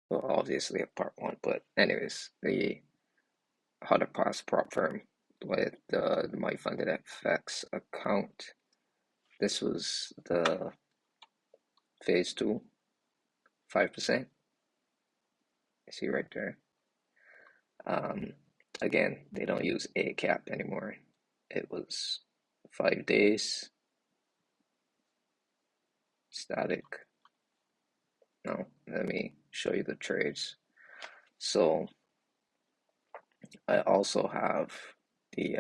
Well, obviously a part one, but anyways, the how to pass prop firm with my funded FX account. This was the phase two, 5%. You see right there. Um, Again, they don't use a cap anymore. It was 5 days static. No, let me show you the trades. So I also have the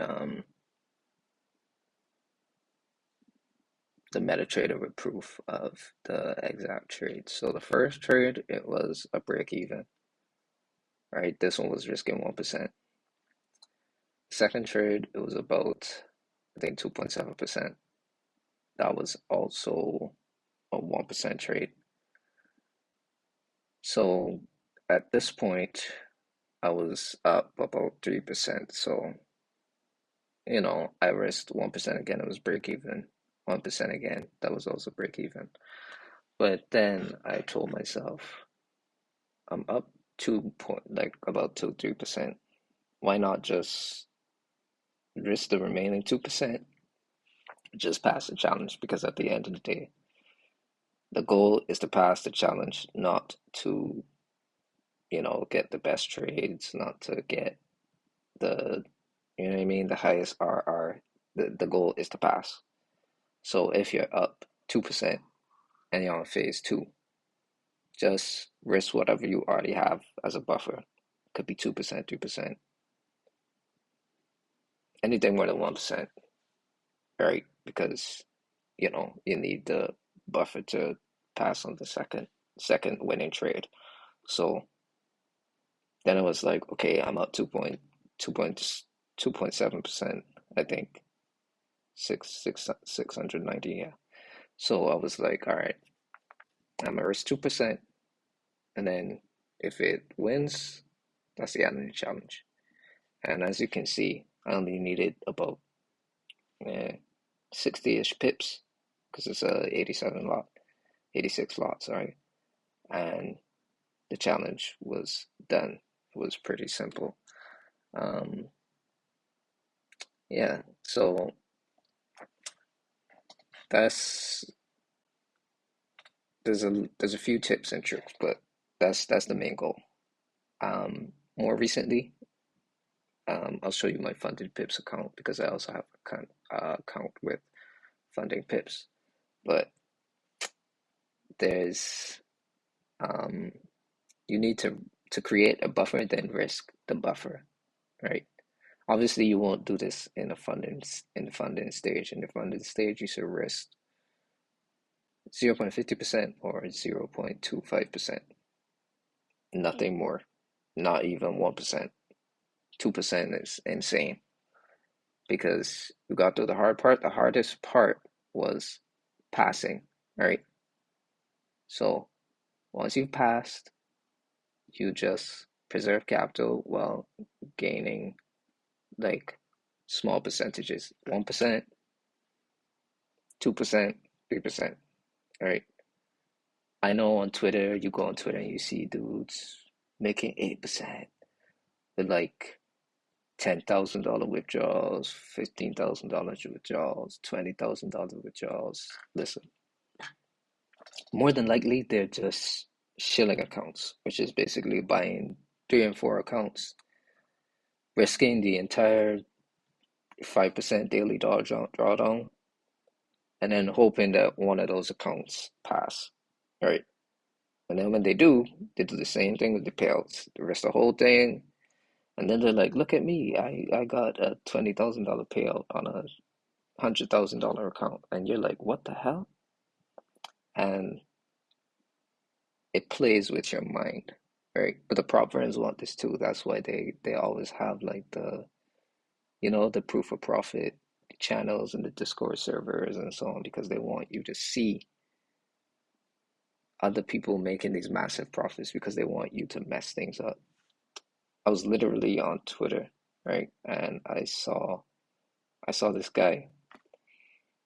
MetaTrader with proof of the exact trade. So the first trade, it was a break even, right? This one was risking 1%. Second trade, it was about, I think, 2.7%. That was also a 1% trade. So at this point, I was up about 3%. So, I risked 1% again, it was break even. 1% again, that was also break even. But then I told myself, I'm up like about 2-3%. Why not just risk the remaining 2%? Just pass the challenge, because at the end of the day, the goal is to pass the challenge, not to, get the best trades, not to get the, you know what I mean, the highest RR. The goal is to pass. So if you're up 2% and you're on phase two, just risk whatever you already have as a buffer. Could be 2%, 3%, anything more than 1%, right? Because you need the buffer to pass on the second winning trade. So then it was like, okay, I'm up 2.7%, I think. 690, yeah. So I was like, all right, I'm gonna risk 2%, and then if it wins, that's the end of the challenge. And as you can see, I only needed about 60-ish pips, because it's a 86 lot, sorry. And the challenge was done. It was pretty simple. Um, yeah, so that's there's a few tips and tricks, but that's the main goal. More recently, I'll show you my funded pips account, because I also have account with funding pips. But there's um, you need to create a buffer, then risk the buffer, right? Obviously, you won't do this in the funding stage. In the funding stage, you should risk 0.50% or 0.25%. Nothing more. Not even 1%. 2% is insane, because you got through the hard part. The hardest part was passing, right? So once you've passed, you just preserve capital while gaining like small percentages, 1%, 2%, 3%, right? I know on Twitter, you go on Twitter and you see dudes making 8% with like $10,000 withdrawals, $15,000 withdrawals, $20,000 withdrawals. Listen, more than likely they're just shilling accounts, which is basically buying 3 and 4 accounts, risking the entire 5% daily drawdown, and then hoping that one of those accounts pass, right? And then when they do the same thing with the payouts. They risk the whole thing, and then they're like, "Look at me! I got a $20,000 payout on a $100,000 account," and you're like, "What the hell?" And it plays with your mind, right? But the prop firms want this too. That's why they always have like the proof of profit channels and the Discord servers and so on, because they want you to see other people making these massive profits, because they want you to mess things up. I was literally on Twitter, right? And I saw this guy.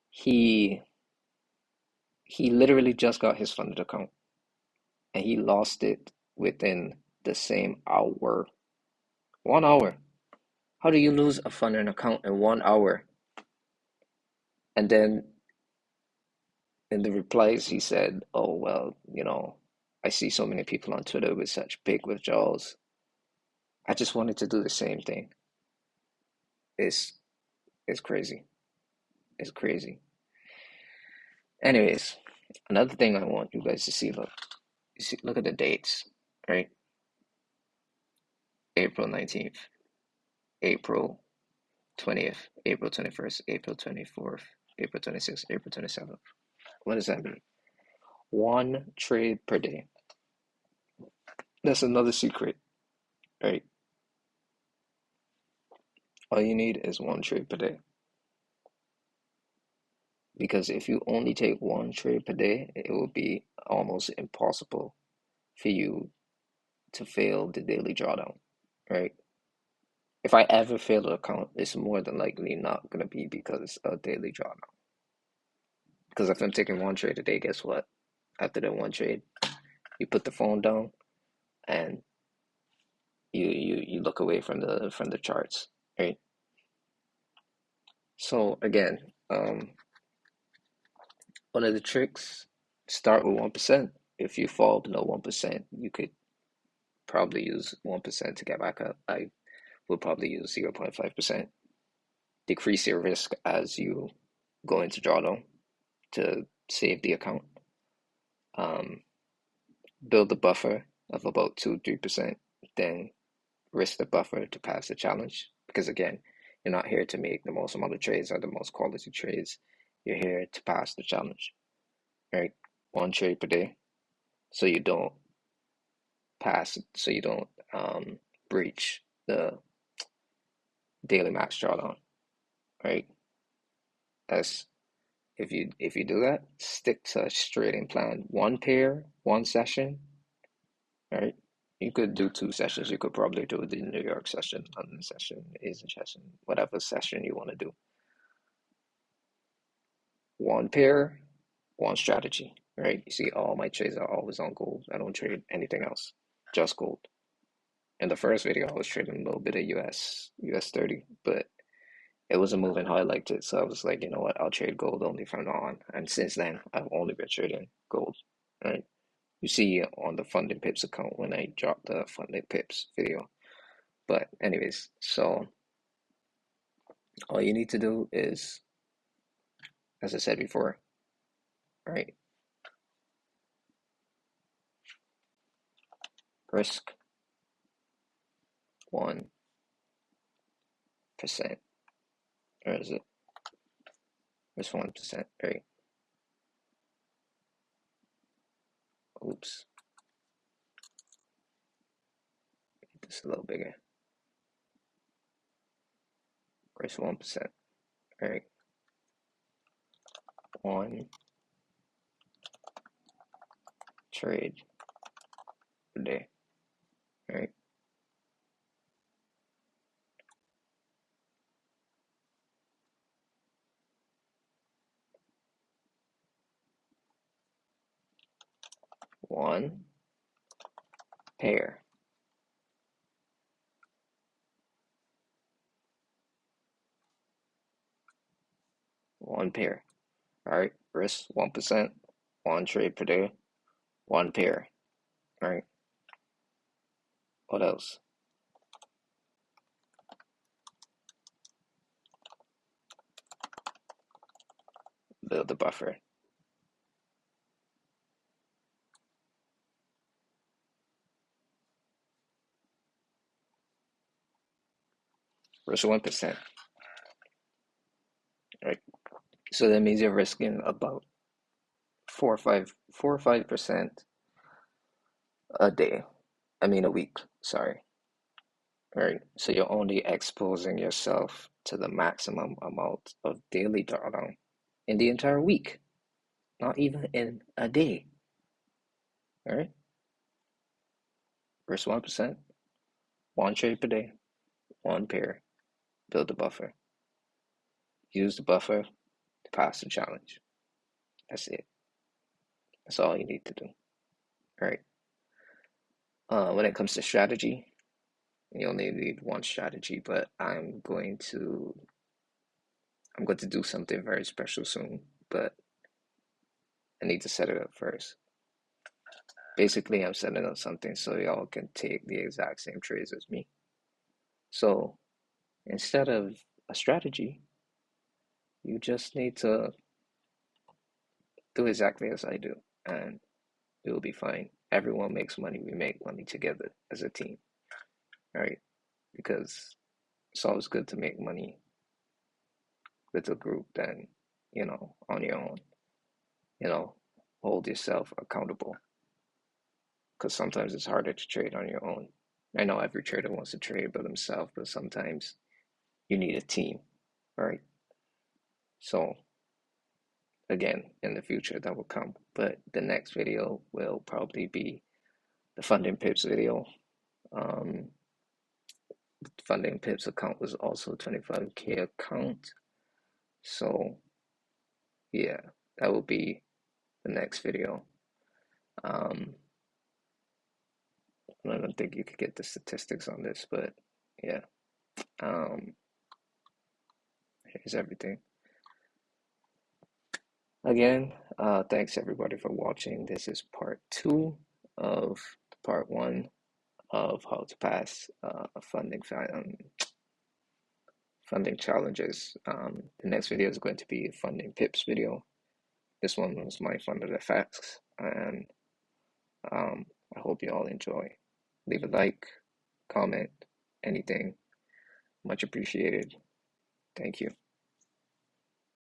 He he literally just got his funded account, and he lost it within the same hour. 1 hour. How do you lose a funding account in 1 hour? And then in the replies, he said, "Oh, well, I see so many people on Twitter with such big withdrawals. I just wanted to do the same thing." It's it's crazy. It's crazy. Anyways, another thing I want you guys to see, look at the dates, right? April 19th, April 20th, April 21st, April 24th, April 26th, April 27th. What does that mean? One trade per day. That's another secret, right? All you need is one trade per day. Because if you only take one trade per day, it will be almost impossible for you to fail the daily drawdown, right? If I ever fail an account, it's more than likely not going to be because of daily drawdown. Because if I'm taking one trade a day, guess what? After that one trade, you put the phone down and you look away from the charts, right? So again, one of the tricks, start with 1%. If you fall below 1%, you could probably use 1% to get back up. I would probably use 0.5%. Decrease your risk as you go into drawdown to save the account. Build a buffer of about 2-3%, then risk the buffer to pass the challenge. Because again, you're not here to make the most amount of trades or the most quality trades. You're here to pass the challenge, right? One trade per day, so you don't breach the daily max drawdown, right? As if you do that, stick to a trading plan. One pair, one session, right? You could do two sessions. You could probably do the New York session, London session, Asian session, whatever session you want to do. One pair, one strategy, right? You see, all my trades are always on gold. I don't trade anything else, just gold. In the first video, I was trading a little bit of US 30, but it wasn't moving how I liked it. So I was like, you know what? I'll trade gold only from now on. And since then, I've only been trading gold, right? You see on the Funding Pips account when I dropped the Funding Pips video. But anyways, so all you need to do is, as I said before, right? Risk 1%. Or is it? Risk 1%, right? Oops. Make this a little bigger. Risk 1%, right? One trade per day, right? One pair. One pair. All right. Risk 1%. One trade per day. One pair. All right. What else? Build the buffer. Risk 1%. Right. So that means you're risking about 4 or 5% a day. I mean a week. Sorry. Right. So you're only exposing yourself to the maximum amount of daily drawdown in the entire week, not even in a day. All right. Risk 1%. One trade per day. One pair. Build a buffer. Use the buffer to pass the challenge. That's it. That's all you need to do. All right. When it comes to strategy, you only need one strategy, but I'm going to do something very special soon, but I need to set it up first. Basically, I'm setting up something so y'all can take the exact same trades as me. So instead of a strategy, you just need to do exactly as I do, and it will be fine. Everyone makes money. We make money together as a team, right? Because it's always good to make money with a group than, on your own. You know, hold yourself accountable because sometimes it's harder to trade on your own. I know every trader wants to trade by themselves, but sometimes you need a team, right? So again, in the future that will come. But the next video will probably be the Funding Pips video. Um, Funding Pips account was also a 25K account. So yeah, that will be the next video. Um, I don't think you could get the statistics on this, but yeah. Um, Here's everything. Again, thanks everybody for watching. This is part 2 of part 1 of how to pass funding challenges. The next video is going to be a funding pips video. This one was my funded effects, and I hope you all enjoy. Leave a like, comment, anything, much appreciated. Thank you.